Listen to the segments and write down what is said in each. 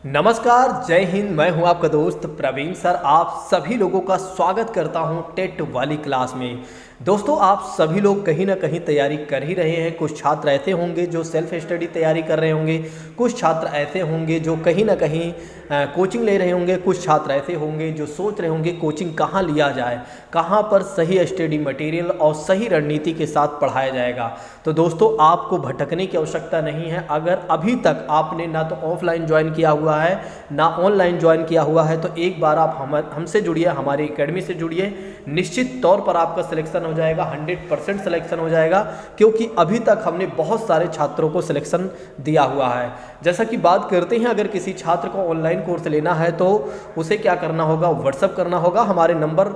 नमस्कार, जय हिंद। मैं हूं आपका दोस्त प्रवीण सर। आप सभी लोगों का स्वागत करता हूं टेट वाली क्लास में। दोस्तों, आप सभी लोग कहीं ना कहीं तैयारी कर ही रहे हैं। कुछ छात्र ऐसे होंगे जो सेल्फ स्टडी तैयारी कर रहे होंगे, कुछ छात्र ऐसे होंगे जो कहीं ना कहीं कोचिंग ले रहे होंगे, कुछ छात्र ऐसे होंगे जो सोच रहे होंगे कोचिंग कहाँ लिया जाए, कहाँ पर सही स्टडी मटेरियल और सही रणनीति के साथ पढ़ाया जाएगा। तो दोस्तों, आपको भटकने की आवश्यकता नहीं है। अगर अभी तक आपने ना तो ऑफलाइन ज्वाइन किया हुआ है ना ऑनलाइन ज्वाइन किया हुआ है तो एक बार आप हमसे जुड़िए, हमारी एकेडमी से जुड़िए। निश्चित तौर पर आपका सिलेक्शन हो जाएगा, 100% सिलेक्शन हो जाएगा, क्योंकि अभी तक हमने बहुत सारे छात्रों को सिलेक्शन दिया हुआ है। जैसा कि बात करते हैं, अगर किसी छात्र को ऑनलाइन कोर्स लेना है तो उसे क्या करना होगा, व्हाट्सअप करना होगा। हमारे नंबर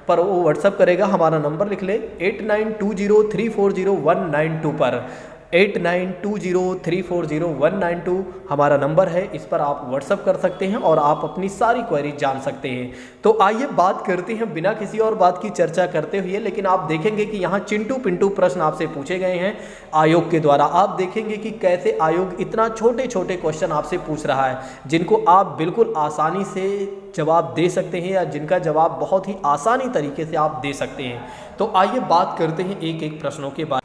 पर वो व्हाट्सअप करेगा। हमारा नंबर लिख ले 8920340192 पर। 8920340192 हमारा नंबर है। इस पर आप व्हाट्सअप कर सकते हैं और आप अपनी सारी क्वेरी जान सकते हैं। तो आइए बात करते हैं बिना किसी और बात की चर्चा करते हुए। लेकिन आप देखेंगे कि यहाँ चिंटू पिंटू प्रश्न आपसे पूछे गए हैं आयोग के द्वारा। आप देखेंगे कि कैसे आयोग इतना छोटे छोटे क्वेश्चन आपसे पूछ रहा है, जिनको आप बिल्कुल आसानी से जवाब दे सकते हैं, या जिनका जवाब बहुत ही आसानी तरीके से आप दे सकते हैं। तो आइए बात करते हैं एक एक प्रश्नों के बारे में।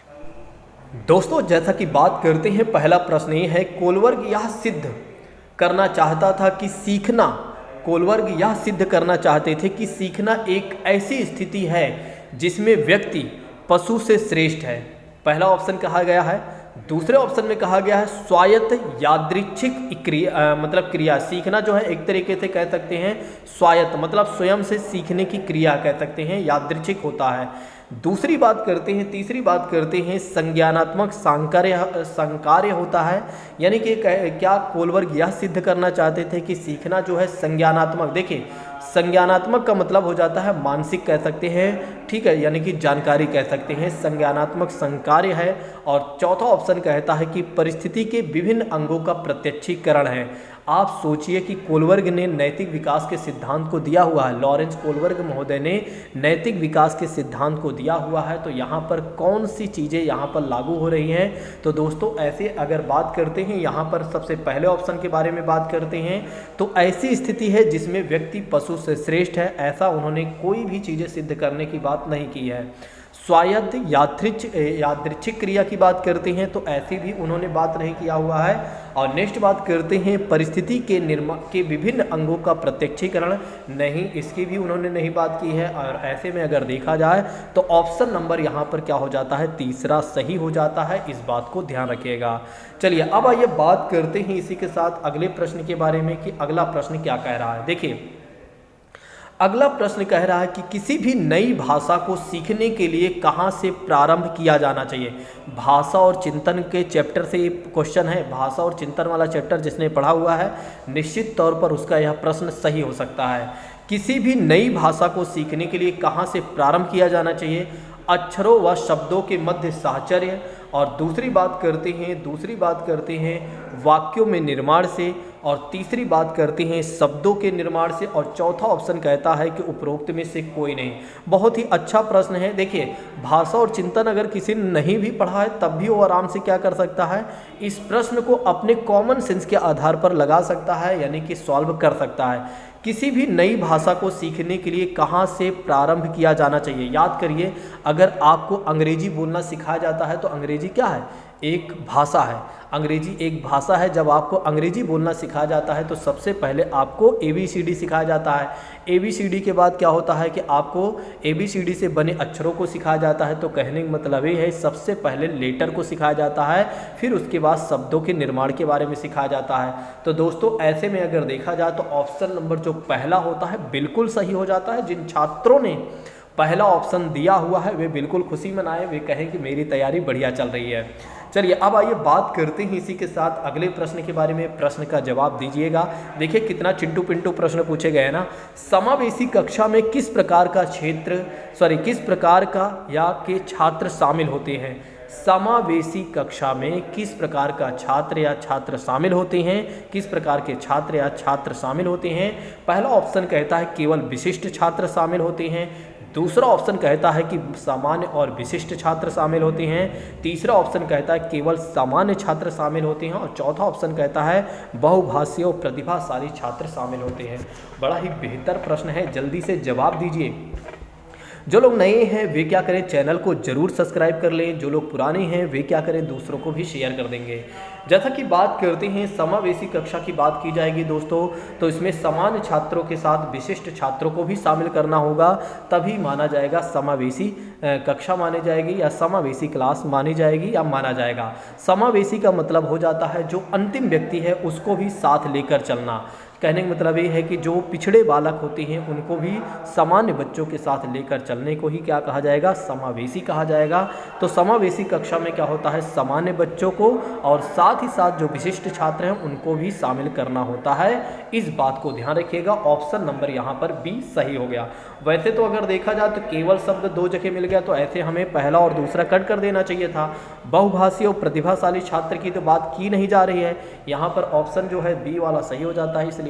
दोस्तों, जैसा कि बात करते हैं, पहला प्रश्न ये है, कोलवर्ग यह सिद्ध करना चाहता था कि सीखना, कोलवर्ग यह सिद्ध करना चाहते थे कि सीखना एक ऐसी स्थिति है जिसमें व्यक्ति पशु से श्रेष्ठ है। पहला ऑप्शन कहा गया है। दूसरे ऑप्शन में कहा गया है स्वायत्त यादृच्छिक क्रिया, मतलब क्रिया। सीखना जो है एक तरीके से कह सकते हैं स्वायत्त, मतलब स्वयं से सीखने की क्रिया कह सकते हैं, यादृच्छिक होता है। दूसरी बात करते हैं, तीसरी बात करते हैं संज्ञानात्मक संकार्य होता है। यानी कि क्या कोलवर्ग यह सिद्ध करना चाहते थे कि सीखना जो है संज्ञानात्मक। देखिए, संज्ञानात्मक का मतलब हो जाता है मानसिक कह सकते हैं, ठीक है, यानी कि जानकारी कह सकते हैं। संज्ञानात्मक संकार्य है। और चौथा ऑप्शन कहता है कि परिस्थिति के विभिन्न अंगों का प्रत्यक्षीकरण है। आप सोचिए कि कोलवर्ग ने नैतिक विकास के सिद्धांत को दिया हुआ है, लॉरेंस कोलवर्ग महोदय ने नैतिक विकास के सिद्धांत को दिया हुआ है। तो यहाँ पर कौन सी चीज़ें यहाँ पर लागू हो रही हैं? तो दोस्तों, ऐसे अगर बात करते हैं, यहाँ पर सबसे पहले ऑप्शन के बारे में बात करते हैं, तो ऐसी स्थिति है जिसमें व्यक्ति पशु से श्रेष्ठ है। ऐसा उन्होंने कोई भी चीज़ें सिद्ध करने की बात नहीं की है। स्वायत्त यादृच्छिक क्रिया की बात करते हैं तो ऐसी भी उन्होंने बात नहीं किया हुआ है। और नेक्स्ट बात करते हैं परिस्थिति के विभिन्न अंगों का प्रत्यक्षीकरण, नहीं, इसकी भी उन्होंने नहीं बात की है। और ऐसे में अगर देखा जाए तो ऑप्शन नंबर यहाँ पर क्या हो जाता है, तीसरा सही हो जाता है। इस बात को ध्यान रखिएगा। चलिए, अब आइए बात करते हैं इसी के साथ अगले प्रश्न के बारे में कि अगला प्रश्न क्या कह रहा है। देखिए, अगला प्रश्न कह रहा है कि किसी भी नई भाषा को सीखने के लिए कहाँ से प्रारंभ किया जाना चाहिए। भाषा और चिंतन के चैप्टर से ये क्वेश्चन है। भाषा और चिंतन वाला चैप्टर जिसने पढ़ा हुआ है, निश्चित तौर पर उसका यह प्रश्न सही हो सकता है। किसी भी नई भाषा को सीखने के लिए कहाँ से प्रारंभ किया जाना चाहिए? अक्षरों व शब्दों के मध्य साहचर्य। और दूसरी बात करते हैं वाक्यों में निर्माण से। और तीसरी बात करते हैं शब्दों के निर्माण से। और चौथा ऑप्शन कहता है कि उपरोक्त में से कोई नहीं। बहुत ही अच्छा प्रश्न है। देखिए, भाषा और चिंतन अगर किसी ने नहीं भी पढ़ा है तब भी वो आराम से क्या कर सकता है, इस प्रश्न को अपने कॉमन सेंस के आधार पर लगा सकता है, यानी कि सॉल्व कर सकता है। किसी भी नई भाषा को सीखने के लिए कहाँ से प्रारंभ किया जाना चाहिए? याद करिए, अगर आपको अंग्रेजी बोलना सिखाया जाता है तो अंग्रेजी क्या है, एक भाषा है। अंग्रेजी एक भाषा है। जब आपको अंग्रेजी बोलना सिखाया जाता है तो सबसे पहले आपको ABCD सिखाया जाता है। ABCD के बाद क्या होता है कि आपको ABCD से बने अक्षरों को सिखाया जाता है। तो कहने का मतलब ये है, सबसे पहले लेटर को सिखाया जाता है, फिर उसके बाद शब्दों के निर्माण के बारे में सिखाया जाता है। तो दोस्तों, ऐसे में अगर देखा जाए तो ऑप्शन नंबर जो पहला होता है बिल्कुल सही हो जाता है। जिन छात्रों ने पहला ऑप्शन दिया हुआ है वे बिल्कुल खुशी मनाएं, वे कहें कि मेरी तैयारी बढ़िया चल रही है। चलिए, अब आइए बात करते हैं इसी के साथ अगले प्रश्न के बारे में। प्रश्न का जवाब दीजिएगा। देखिए, कितना चिंटू पिंटू प्रश्न पूछे गए हैं ना। समावेशी कक्षा में किस प्रकार का या के छात्र शामिल होते हैं? समावेशी कक्षा में किस प्रकार का छात्र या छात्र शामिल होते हैं? किस प्रकार के छात्र या छात्र शामिल होते हैं? पहला ऑप्शन कहता है केवल विशिष्ट छात्र शामिल होते हैं। दूसरा ऑप्शन कहता है कि सामान्य और विशिष्ट छात्र शामिल होते हैं। तीसरा ऑप्शन कहता है केवल सामान्य छात्र शामिल होते हैं। और चौथा ऑप्शन कहता है बहुभाषीय और प्रतिभाशाली छात्र शामिल होते हैं। बड़ा ही बेहतर प्रश्न है, जल्दी से जवाब दीजिए। जो लोग नए हैं वे क्या करें, चैनल को जरूर सब्सक्राइब कर लें। जो लोग पुराने हैं वे क्या करें, दूसरों को भी शेयर कर देंगे। जैसा कि बात करते हैं समावेशी कक्षा की बात की जाएगी दोस्तों, तो इसमें सामान्य छात्रों के साथ विशिष्ट छात्रों को भी शामिल करना होगा, तभी माना जाएगा समावेशी कक्षा मानी जाएगी या समावेशी क्लास मानी जाएगी या माना जाएगा। समावेशी का मतलब हो जाता है जो अंतिम व्यक्ति है उसको भी साथ लेकर चलना। कहने का मतलब ये है कि जो पिछड़े बालक होते हैं उनको भी सामान्य बच्चों के साथ लेकर चलने को ही क्या कहा जाएगा, समावेशी कहा जाएगा। तो समावेशी कक्षा में क्या होता है, सामान्य बच्चों को और साथ ही साथ जो विशिष्ट छात्र हैं उनको भी शामिल करना होता है। इस बात को ध्यान रखिएगा। ऑप्शन नंबर यहाँ पर बी सही हो गया। वैसे तो अगर देखा जाए तो केवल शब्द दो जगह मिल गया, तो ऐसे हमें पहला और दूसरा कट कर देना चाहिए था। बहुभाषी और प्रतिभाशाली छात्र की तो बात की नहीं जा रही है, यहाँ पर ऑप्शन जो है बी वाला सही हो जाता है। इसलिए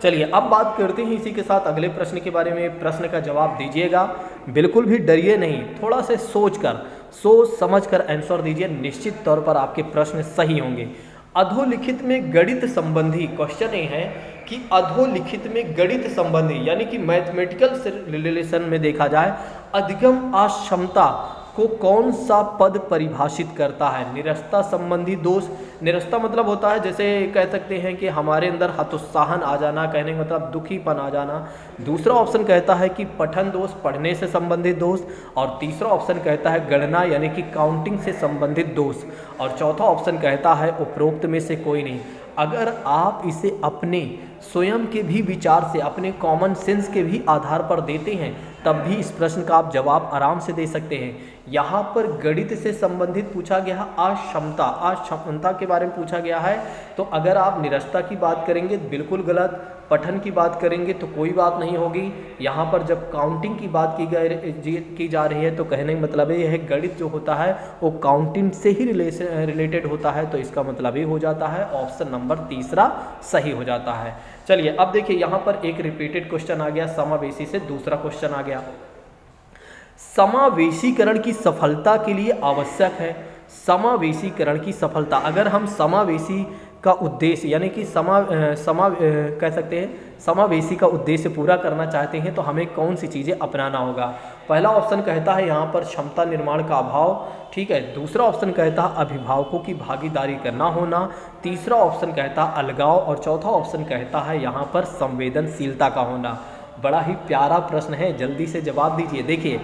चलिए अब बात करते हैं इसी के साथ अगले प्रश्न के बारे में। प्रश्न का जवाब दीजिएगा, बिल्कुल भी डरिए नहीं, थोड़ा से सोच समझ कर आंसर दीजिए, निश्चित तौर पर आपके प्रश्न सही होंगे। अधोलिखित में गणित संबंधी क्वेश्चन ये है कि अधोलिखित में गणित संबंधी यानी कि मैथमेटिकल रिलेशन में देखा जाए अधिगम अक्षमता को कौन सा पद परिभाषित करता है। निरस्ता संबंधी दोष, निरस्ता मतलब होता है जैसे कह सकते हैं कि हमारे अंदर हतोत्साहन आ जाना, कहने का मतलब दुखीपन आ जाना। दूसरा ऑप्शन कहता है कि पठन दोष, पढ़ने से संबंधित दोष। और तीसरा ऑप्शन कहता है गणना यानी कि काउंटिंग से संबंधित दोष। और चौथा ऑप्शन कहता है उपरोक्त में से कोई नहीं। अगर आप इसे अपने स्वयं के भी विचार से, अपने कॉमन सेंस के भी आधार पर देते हैं, तब भी इस प्रश्न का आप जवाब आराम से दे सकते हैं। यहाँ पर गणित से संबंधित पूछा गया अक्षमता के बारे में पूछा गया है, तो अगर आप निरस्ता की बात करेंगे बिल्कुल गलत, पठन की बात करेंगे तो कोई बात नहीं होगी। यहाँ पर जब काउंटिंग की बात की जा रही है तो कहने का मतलब ये है गणित जो होता है वो काउंटिंग से ही रिलेटेड होता है, तो इसका मतलब ये हो जाता है ऑप्शन नंबर तीसरा सही हो जाता है। चलिए अब देखिए यहाँ पर एक रिपीटेड क्वेश्चन आ गया, समावेशी से दूसरा क्वेश्चन आ गया। समावेशीकरण की सफलता के लिए आवश्यक है। समावेशीकरण की सफलता, अगर हम समावेशी का उद्देश्य यानी कि कह सकते हैं समावेशी का उद्देश्य पूरा करना चाहते हैं तो हमें कौन सी चीज़ें अपनाना होगा। पहला ऑप्शन कहता है यहाँ पर क्षमता निर्माण का अभाव, ठीक है। दूसरा ऑप्शन कहता है अभिभावकों की भागीदारी करना होना। तीसरा ऑप्शन कहता है अलगाव। और चौथा ऑप्शन कहता है यहाँ पर संवेदनशीलता का होना। बड़ा ही प्यारा प्रश्न है, जल्दी से जवाब दीजिए। देखिए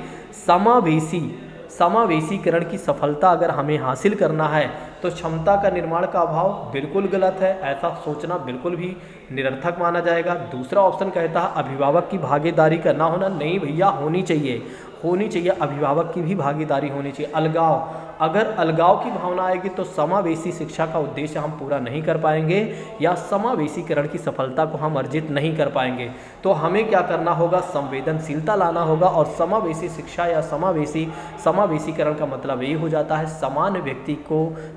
समावेशीकरण की सफलता अगर हमें हासिल करना है तो क्षमता का निर्माण का अभाव बिल्कुल गलत है, ऐसा सोचना बिल्कुल भी निरर्थक माना जाएगा। दूसरा ऑप्शन कहता है अभिभावक की भागीदारी करना होना, नहीं भैया होनी चाहिए, अभिभावक की भी भागीदारी होनी चाहिए। अलगाव, अगर अलगाव की भावना आएगी तो समावेशी शिक्षा का उद्देश्य हम पूरा नहीं कर पाएंगे या समावेशीकरण की सफलता को हम अर्जित नहीं कर पाएंगे। तो हमें क्या करना होगा, संवेदनशीलता लाना होगा। और समावेशी शिक्षा या समावेशीकरण का मतलब ये हो जाता है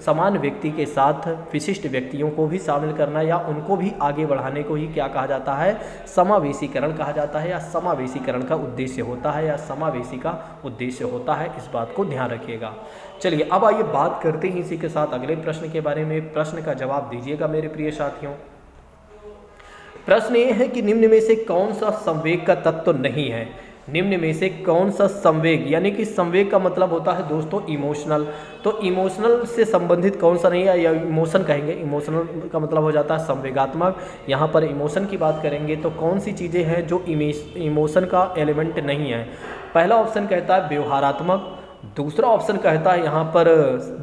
समान व्यक्ति के साथ विशिष्ट व्यक्तियों को भी शामिल करना या उनको भी आगे बढ़ाने को ही क्या कहा जाता है, समावेशीकरण कहा जाता है या समावेशीकरण का उद्देश्य होता है या समावेशी का उद्देश्य होता है। इस बात को ध्यान रखिएगा। चलिए अब आइए बात करते हैं इसी के साथ अगले प्रश्न के बारे में। प्रश्न का जवाब दीजिएगा मेरे प्रिय साथियों। प्रश्न ये है कि निम्न में से कौन सा संवेग का तत्व नहीं है। निम्न में से कौन सा संवेग, यानी कि संवेग का मतलब होता है दोस्तों इमोशनल, तो इमोशनल से संबंधित कौन सा नहीं है, या इमोशन कहेंगे, इमोशनल का मतलब हो जाता है संवेगात्मक। यहाँ पर इमोशन की बात करेंगे तो कौन सी चीज़ें हैं जो इमोशन का एलिमेंट नहीं है। पहला ऑप्शन कहता है व्यवहारात्मक, दूसरा ऑप्शन कहता है यहाँ पर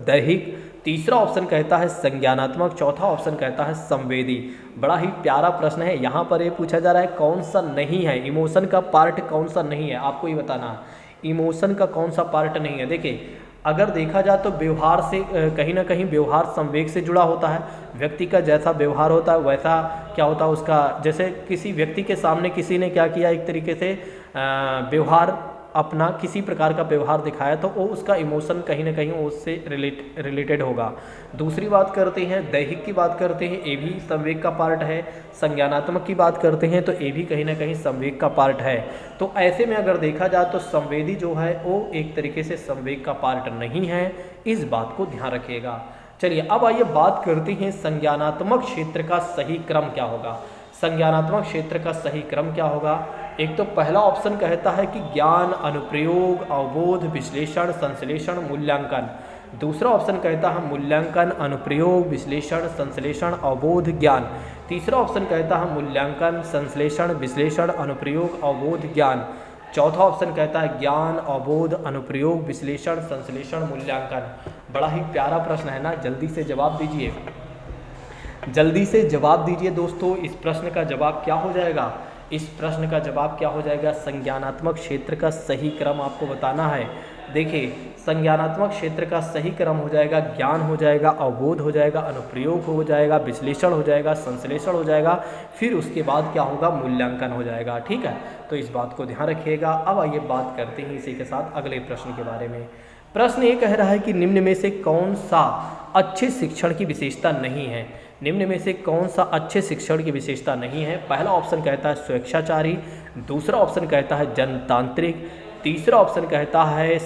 दैहिक, तीसरा ऑप्शन कहता है संज्ञानात्मक, चौथा ऑप्शन कहता है संवेदी। बड़ा ही प्यारा प्रश्न है। यहाँ पर ये पूछा जा रहा है कौन सा नहीं है, इमोशन का पार्ट कौन सा नहीं है, आपको ही बताना है इमोशन का कौन सा पार्ट नहीं है। देखिए अगर देखा जाए तो व्यवहार से कहीं ना कहीं व्यवहार संवेग से जुड़ा होता है। व्यक्ति का जैसा व्यवहार होता है वैसा क्या होता है उसका, जैसे किसी व्यक्ति के सामने किसी ने क्या किया, एक तरीके से व्यवहार अपना किसी प्रकार का व्यवहार दिखाया तो वो उसका इमोशन कहीं ना कहीं उससे रिलेटेड होगा। दूसरी बात करते हैं दैहिक की बात करते हैं, ये भी संवेग का पार्ट है। संज्ञानात्मक की बात करते हैं तो ये भी कहीं ना कहीं संवेग का पार्ट है। तो ऐसे में अगर देखा जाए तो संवेदी जो है वो एक तरीके से संवेग का पार्ट नहीं है, इस बात को ध्यान रखिएगा। चलिए अब आइए बात करते हैं संज्ञानात्मक क्षेत्र का सही क्रम क्या होगा। संज्ञानात्मक क्षेत्र का सही क्रम क्या होगा? एक तो पहला ऑप्शन कहता है कि ज्ञान, अनुप्रयोग, अवबोध, विश्लेषण, संश्लेषण, मूल्यांकन। दूसरा ऑप्शन कहता है मूल्यांकन, अनुप्रयोग, विश्लेषण, संश्लेषण, अवबोध, ज्ञान। तीसरा ऑप्शन कहता है मूल्यांकन, संश्लेषण, विश्लेषण, अनुप्रयोग, अवबोध, ज्ञान। चौथा ऑप्शन कहता है ज्ञान, अवबोध, अनुप्रयोग, विश्लेषण, संश्लेषण, मूल्यांकन। बड़ा ही प्यारा प्रश्न है ना, जल्दी से जवाब दीजिए, जल्दी से जवाब दीजिए दोस्तों। इस प्रश्न का जवाब क्या हो जाएगा? इस प्रश्न का जवाब क्या हो जाएगा? संज्ञानात्मक क्षेत्र का सही क्रम आपको बताना है। देखिए संज्ञानात्मक क्षेत्र का सही क्रम हो जाएगा ज्ञान हो जाएगा, अवबोध हो जाएगा, अनुप्रयोग हो जाएगा, विश्लेषण हो जाएगा, संश्लेषण हो जाएगा, फिर उसके बाद क्या होगा? मूल्यांकन हो जाएगा। ठीक है, तो इस बात को ध्यान रखिएगा। अब आइए बात करते हैं इसी के साथ अगले प्रश्न के बारे में। प्रश्न ये कह रहा है कि निम्न में से कौन सा अच्छे शिक्षण की विशेषता नहीं है? निम्न में से कौन सा अच्छे शिक्षण की विशेषता नहीं है? पहला ऑप्शन कहता है स्वेच्छाचारी, दूसरा ऑप्शन कहता है जनतांत्रिक, तीसरा ऑप्शन कहता है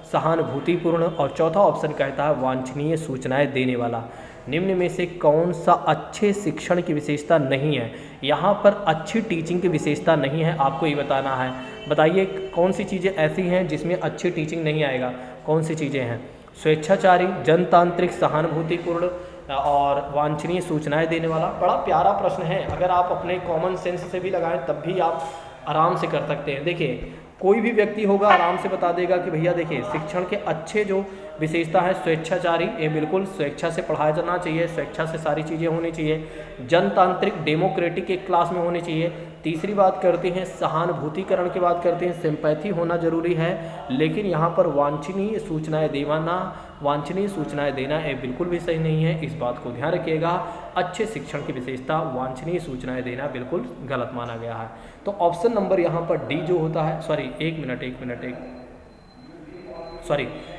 सहानुभूतिपूर्ण और चौथा ऑप्शन कहता है वांछनीय सूचनाएं देने वाला। निम्न में से कौन सा अच्छे शिक्षण की विशेषता नहीं है? यहाँ पर अच्छी टीचिंग की विशेषता नहीं है, आपको ये बताना है। बताइए कौन सी चीज़ें ऐसी हैं जिसमें अच्छी टीचिंग नहीं आएगा? कौन सी चीज़ें हैं? स्वेच्छाचारी, जनतांत्रिक, सहानुभूतिपूर्ण और वांछनीय सूचनाएं देने वाला। बड़ा प्यारा प्रश्न है, अगर आप अपने कॉमन सेंस से भी लगाएं तब भी आप आराम से कर सकते हैं। देखिए कोई भी व्यक्ति होगा आराम से बता देगा कि भैया देखिए शिक्षण के अच्छे जो विशेषता है स्वेच्छाचारी, ये बिल्कुल स्वेच्छा से पढ़ाया जाना चाहिए, स्वेच्छा से सारी चीज़ें होनी चाहिए। जनतांत्रिक, डेमोक्रेटिक एक क्लास में होनी चाहिए। तीसरी बात करते हैं सहानुभूतिकरण की बात करते हैं, सिंपैथी होना जरूरी है। लेकिन यहाँ पर वांछनीय सूचनाएं देना ये बिल्कुल भी सही नहीं है, इस बात को ध्यान रखिएगा। अच्छे शिक्षण की विशेषता वांछनीय सूचनाएं देना बिल्कुल गलत माना गया है। तो ऑप्शन नंबर यहाँ पर डी जो होता है,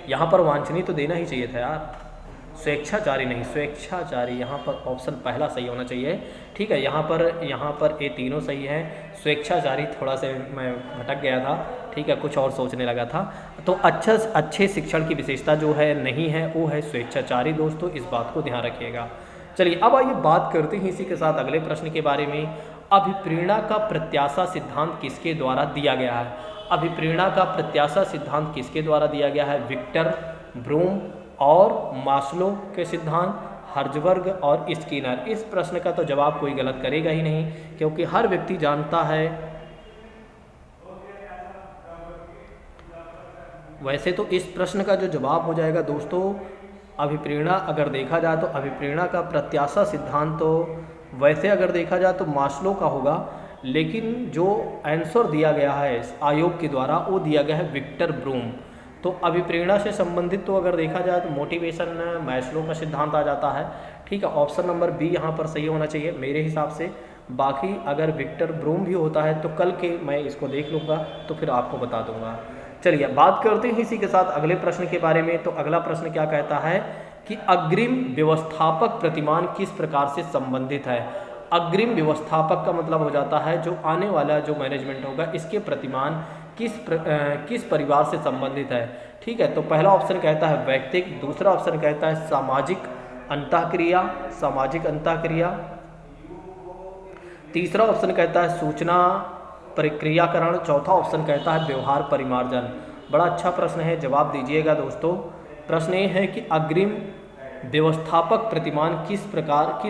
यहाँ पर वांछनीय तो देना ही चाहिए था यार, स्वेच्छाचारी नहीं, स्वेच्छाचारी यहाँ पर ऑप्शन पहला सही होना चाहिए। ठीक है, यहाँ पर ये तीनों सही है। स्वेच्छाचारी थोड़ा से मैं भटक गया था, ठीक है, कुछ और सोचने लगा था। तो अच्छे शिक्षण की विशेषता जो है नहीं है वो है स्वेच्छाचारी दोस्तों, इस बात को ध्यान रखिएगा। चलिए अब आइए बात करते हैं इसी के साथ अगले प्रश्न के बारे में। अभिप्रेरणा का प्रत्याशा सिद्धांत किसके द्वारा दिया गया है? अभिप्रेरणा का प्रत्याशा सिद्धांत किसके द्वारा दिया गया है? विक्टर, ब्रूम और मास्लो के सिद्धांत, हर्जबर्ग और स्किनर। इस प्रश्न का तो जवाब कोई गलत करेगा ही नहीं, क्योंकि हर व्यक्ति जानता है। वैसे तो इस प्रश्न का जो जवाब हो जाएगा दोस्तों अभिप्रेरणा, अगर देखा जाए तो अभिप्रेरणा का प्रत्याशा सिद्धांत तो वैसे अगर देखा जाए तो मास्लो का होगा, लेकिन जो आंसर दिया गया है आयोग के द्वारा वो दिया गया है विक्टर ब्रूम। तो अभिप्रेरणा से संबंधित तो अगर देखा जाए तो मोटिवेशन मास्लो का सिद्धांत आ जाता है। ठीक है, ऑप्शन नंबर बी यहाँ पर सही होना चाहिए मेरे हिसाब से। बाकी अगर विक्टर ब्रूम भी होता है तो कल के मैं इसको देख लूँगा तो फिर आपको बता दूंगा। चलिए बात करते हैं इसी के साथ अगले प्रश्न के बारे में। तो अगला प्रश्न क्या कहता है कि अग्रिम व्यवस्थापक प्रतिमान किस प्रकार से संबंधित है? अग्रिम व्यवस्थापक का मतलब हो जाता है जो आने वाला जो मैनेजमेंट होगा इसके प्रतिमान किस परिवार से संबंधित है। ठीक है, तो पहला ऑप्शन कहता है वैयक्तिक, दूसरा ऑप्शन कहता है सामाजिक अंतःक्रिया, तीसरा ऑप्शन कहता है सूचना प्रक्रियाकरण, चौथा ऑप्शन कहता है व्यवहार परिमार्जन। बड़ा अच्छा प्रश्न है, जवाब दीजिएगा दोस्तों। प्रश्न ये है कि अग्रिम व्यवस्थापक प्रतिमान किस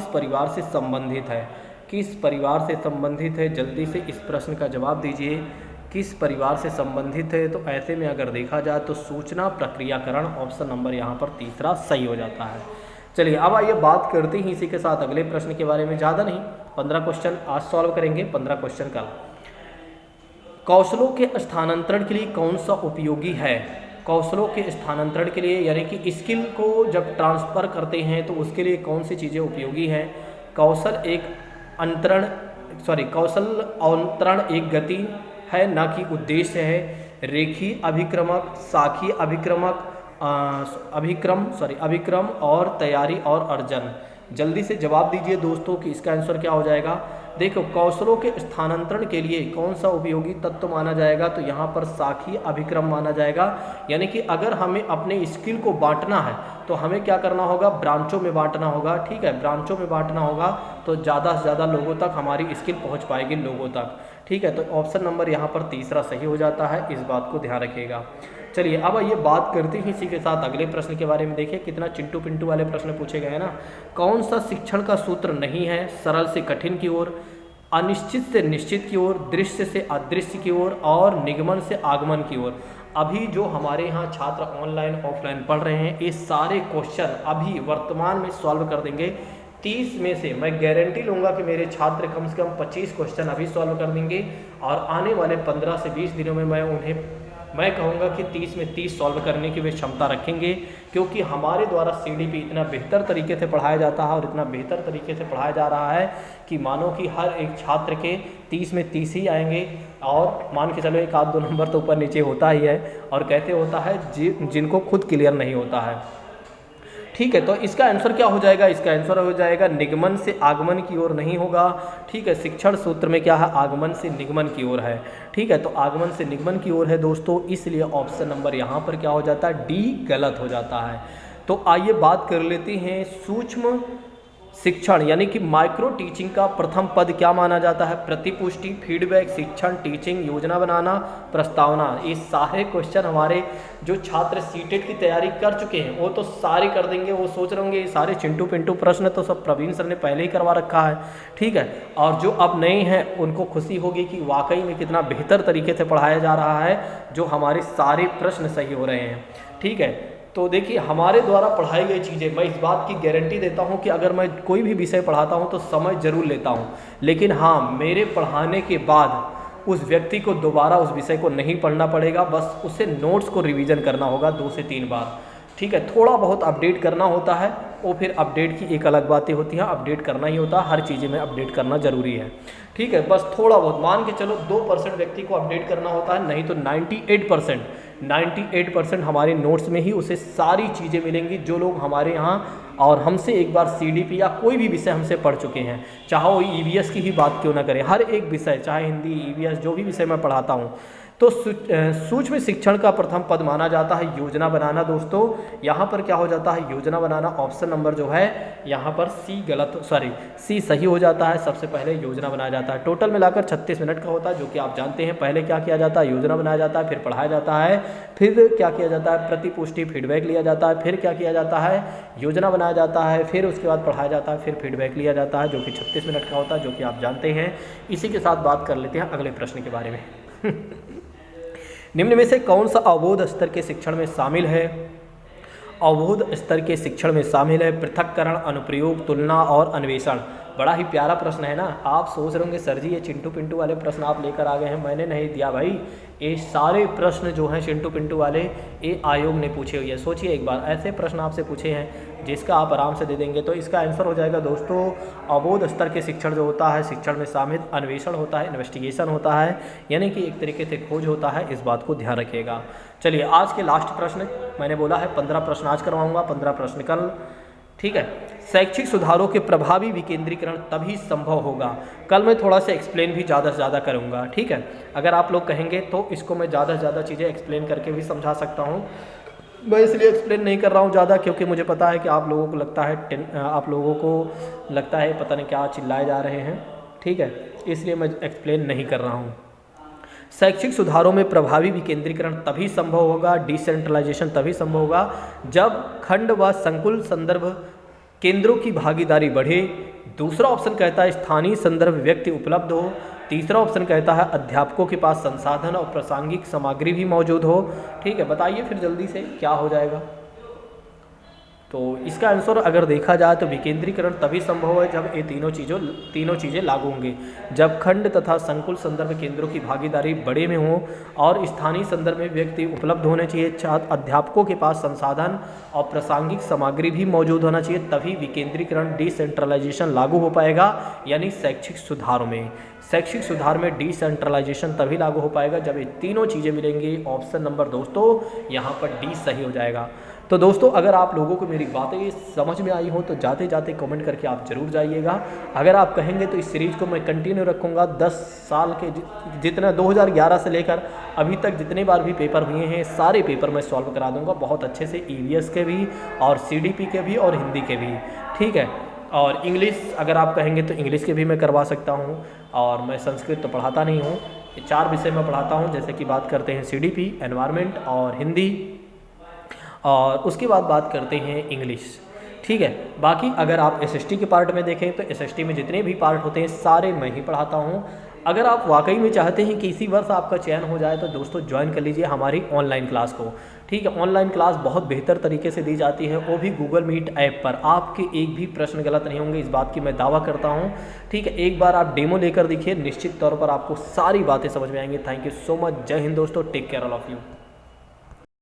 परिवार से संबंधित है? किस परिवार से संबंधित है? जल्दी से इस प्रश्न का जवाब दीजिए, किस परिवार से संबंधित है? तो ऐसे में अगर देखा जाए तो सूचना प्रक्रियाकरण, ऑप्शन नंबर यहाँ पर तीसरा सही हो जाता है। चलिए अब आइए बात करते हैं इसी के साथ अगले प्रश्न के बारे में। ज़्यादा नहीं, 15 क्वेश्चन आज सॉल्व करेंगे, 15 क्वेश्चन कल। कौशलों के स्थानांतरण के लिए कौन सा उपयोगी है? कौशलों के स्थानांतरण के लिए यानी कि स्किल को जब ट्रांसफ़र करते हैं तो उसके लिए कौन सी चीज़ें उपयोगी हैं? कौशल अंतरण एक गति, है ना कि उद्देश्य है। रेखीय अभिक्रमक, साखी अभिक्रमक, अभिक्रम और तैयारी और अर्जन। जल्दी से जवाब दीजिए दोस्तों कि इसका आंसर क्या हो जाएगा। देखो, कौशलों के स्थानांतरण के लिए कौन सा उपयोगी तत्व माना जाएगा, तो यहाँ पर साखी अभिक्रम माना जाएगा। यानी कि अगर हमें अपने स्किल को बांटना है तो हमें क्या करना होगा, ब्रांचों में बांटना होगा। ठीक है, ब्रांचों में बांटना होगा तो ज़्यादा से ज़्यादा लोगों तक हमारी स्किल पहुँच पाएगी लोगों तक। ठीक है, तो ऑप्शन नंबर यहाँ पर तीसरा सही हो जाता है, इस बात को ध्यान रखिएगा। चलिए अब ये बात करते हैं इसी के साथ अगले प्रश्न के बारे में। देखिए कितना चिंटू पिंटू वाले प्रश्न पूछे गए हैं ना। कौन सा शिक्षण का सूत्र नहीं है, सरल से कठिन की ओर, अनिश्चित से निश्चित की ओर, दृश्य से अदृश्य की ओर और निगमन से आगमन की ओर। अभी जो हमारे यहाँ छात्र ऑनलाइन ऑफलाइन पढ़ रहे हैं, ये सारे क्वेश्चन अभी वर्तमान में सॉल्व कर देंगे। 30 में से मैं गारंटी लूँगा कि मेरे छात्र कम से कम 25 क्वेश्चन अभी सॉल्व कर देंगे और आने वाले 15 से 20 दिनों में मैं कहूँगा कि 30 में 30 सॉल्व करने की वे क्षमता रखेंगे, क्योंकि हमारे द्वारा सीडीपी इतना बेहतर तरीके से पढ़ाया जाता है और इतना बेहतर तरीके से पढ़ाया जा रहा है कि मानो कि हर एक छात्र के 30 में 30 ही आएंगे। और मान के चलो 1-2 नंबर तो ऊपर नीचे होता ही है, और कहते होता है जिनको खुद क्लियर नहीं होता है। ठीक है, तो इसका आंसर क्या हो जाएगा, इसका आंसर हो जाएगा निगमन से आगमन की ओर नहीं होगा। ठीक है, शिक्षण सूत्र में क्या है, आगमन से निगमन की ओर है। ठीक है, तो आगमन से निगमन की ओर है दोस्तों, इसलिए ऑप्शन नंबर यहाँ पर क्या हो जाता है, डी गलत हो जाता है। तो आइए बात कर लेते हैं सूक्ष्म शिक्षण यानी कि माइक्रो टीचिंग का प्रथम पद क्या माना जाता है। प्रतिपुष्टि, फीडबैक, शिक्षण, टीचिंग, योजना बनाना, प्रस्तावना। ये सारे क्वेश्चन हमारे जो छात्र सीटेट की तैयारी कर चुके हैं वो तो सारे कर देंगे। वो सोच रहे होंगे ये सारे चिंटू पिंटू प्रश्न तो सब प्रवीण सर ने पहले ही करवा रखा है। ठीक है, और जो अब नए हैं उनको खुशी होगी कि वाकई में कितना बेहतर तरीके से पढ़ाया जा रहा है, जो हमारे सारे प्रश्न सही हो रहे हैं। ठीक है, तो देखिए हमारे द्वारा पढ़ाई गई चीज़ें, मैं इस बात की गारंटी देता हूं कि अगर मैं कोई भी विषय पढ़ाता हूं तो समय जरूर लेता हूं, लेकिन हाँ, मेरे पढ़ाने के बाद उस व्यक्ति को दोबारा उस विषय को नहीं पढ़ना पड़ेगा, बस उसे नोट्स को रिवीजन करना होगा 2 से 3 बार। ठीक है, थोड़ा बहुत अपडेट करना होता है, वो फिर अपडेट की एक अलग बातें होती हैं, अपडेट करना ही होता है, हर चीज़ें में अपडेट करना ज़रूरी है। ठीक है, बस थोड़ा बहुत मान के चलो 2% व्यक्ति को अपडेट करना होता है, नहीं तो 98% हमारे नोट्स में ही उसे सारी चीज़ें मिलेंगी जो लोग हमारे यहाँ और हमसे एक बार सीडीपी या कोई भी विषय हमसे पढ़ चुके हैं, चाहे वो ईवीएस की ही बात क्यों ना करें, हर एक विषय, चाहे हिंदी, ईवीएस, जो भी विषय मैं पढ़ाता हूँ। तो सूक्ष्म शिक्षण का प्रथम पद माना जाता है योजना बनाना। दोस्तों यहाँ पर क्या हो जाता है, योजना बनाना। ऑप्शन नंबर जो है यहाँ पर सी सही हो जाता है। सबसे पहले योजना बनाया जाता है। टोटल मिलाकर 36 मिनट का होता है, जो कि आप जानते हैं। पहले क्या किया जाता है, योजना बनाया जाता है, फिर पढ़ाया जाता है, फिर क्या किया जाता है, प्रतिपुष्टि फीडबैक लिया जाता है, फिर क्या किया जाता है, योजना बनाया जाता है, फिर उसके बाद पढ़ाया जाता है, फिर फीडबैक लिया जाता है, जो कि 36 मिनट का होता है, जो कि आप जानते हैं। इसी के साथ बात कर लेते हैं अगले प्रश्न के बारे में। निम्न में से कौन सा अवबोध स्तर के शिक्षण में शामिल है। अवबोध स्तर के शिक्षण में शामिल है पृथक्करण, अनुप्रयोग, तुलना और अन्वेषण। बड़ा ही प्यारा प्रश्न है ना। आप सोच रहे होंगे सर जी ये चिंटू पिंटू वाले प्रश्न आप लेकर आ गए हैं। मैंने नहीं दिया भाई, ये सारे प्रश्न जो हैं चिंटू पिंटू वाले, ये आयोग ने पूछे हुए हैं। सोचिए एक बार, ऐसे प्रश्न आपसे पूछे हैं जिसका आप आराम से दे देंगे। तो इसका आंसर हो जाएगा दोस्तों, अवबोध स्तर के शिक्षण जो होता है, शिक्षण में शामिल अन्वेषण होता है, इन्वेस्टिगेशन होता है, यानी कि एक तरीके से खोज होता है। इस बात को ध्यान रखिएगा। चलिए आज के लास्ट प्रश्न, मैंने बोला है 15 प्रश्न आज करवाऊंगा, 15 प्रश्न कल। ठीक है, शैक्षिक सुधारों के प्रभावी विकेंद्रीकरण तभी संभव होगा। कल मैं थोड़ा सा एक्सप्लेन भी ज़्यादा से ज़्यादा करूँगा। ठीक है, अगर आप लोग कहेंगे तो इसको मैं ज़्यादा से ज़्यादा चीज़ें एक्सप्लेन करके भी समझा सकता हूँ। मैं इसलिए एक्सप्लेन नहीं कर रहा हूँ ज़्यादा, क्योंकि मुझे पता है कि आप लोगों को लगता है पता नहीं क्या चिल्लाए जा रहे हैं। ठीक है, इसलिए मैं एक्सप्लेन नहीं कर रहा हूँ। शैक्षिक सुधारों में प्रभावी विकेंद्रीकरण तभी संभव होगा, डिसेंट्रलाइजेशन तभी संभव होगा, जब खंड व संकुल संदर्भ केंद्रों की भागीदारी बढ़े। दूसरा ऑप्शन कहता है स्थानीय संदर्भ व्यक्ति उपलब्ध हो। तीसरा ऑप्शन कहता है अध्यापकों के पास संसाधन और प्रासंगिक सामग्री भी मौजूद हो। ठीक है, बताइए फिर जल्दी से क्या हो जाएगा। तो इसका आंसर अगर देखा जाए तो विकेंद्रीकरण तभी संभव है जब ये तीनों चीज़ें लागू होंगी, जब खंड तथा संकुल संदर्भ केंद्रों की भागीदारी बड़े में हो और स्थानीय संदर्भ में व्यक्ति उपलब्ध होने चाहिए, छात्र अध्यापकों के पास संसाधन और प्रासंगिक सामग्री भी मौजूद होना चाहिए, तभी विकेंद्रीकरण डिसेंट्रलाइजेशन लागू हो पाएगा। यानी शैक्षिक सुधार में डिसेंट्रलाइजेशन तभी लागू हो पाएगा जब ये तीनों चीज़ें मिलेंगी। ऑप्शन नंबर दोस्तों यहाँ पर डी सही हो जाएगा। तो दोस्तों अगर आप लोगों को मेरी बातें समझ में आई हो तो जाते जाते कमेंट करके आप ज़रूर जाइएगा। अगर आप कहेंगे तो इस सीरीज़ को मैं कंटिन्यू रखूँगा 10 साल के जितना 2011 से लेकर अभी तक जितने बार भी पेपर हुए हैं सारे पेपर मैं सॉल्व करा दूँगा बहुत अच्छे से, ईवीएस के भी और सीडीपी के भी और हिंदी के भी, ठीक है। और इंग्लिश अगर आप कहेंगे तो इंग्लिश के भी मैं करवा सकता हूँ, और मैं संस्कृत तो पढ़ाता नहीं हूँ, 4 विषय मैं पढ़ाता हूँ, जैसे कि बात करते हैं सीडीपी, एनवायरनमेंट और हिंदी, और उसके बाद बात करते हैं इंग्लिश, ठीक है। बाकी अगर आप एसएसटी के पार्ट में देखें तो एसएसटी में जितने भी पार्ट होते हैं सारे मैं ही पढ़ाता हूँ। अगर आप वाकई में चाहते हैं कि इसी वर्ष आपका चयन हो जाए तो दोस्तों ज्वाइन कर लीजिए हमारी ऑनलाइन क्लास को, ठीक है। ऑनलाइन क्लास बहुत बेहतर तरीके से दी जाती है, वो भी गूगल मीट ऐप पर। आपके एक भी प्रश्न गलत नहीं होंगे, इस बात की मैं दावा करता हूँ, ठीक है। एक बार आप डेमो लेकर देखिए, निश्चित तौर पर आपको सारी बातें समझ में आएंगी। Thank you so much. जय हिंद दोस्तों, take care all of you.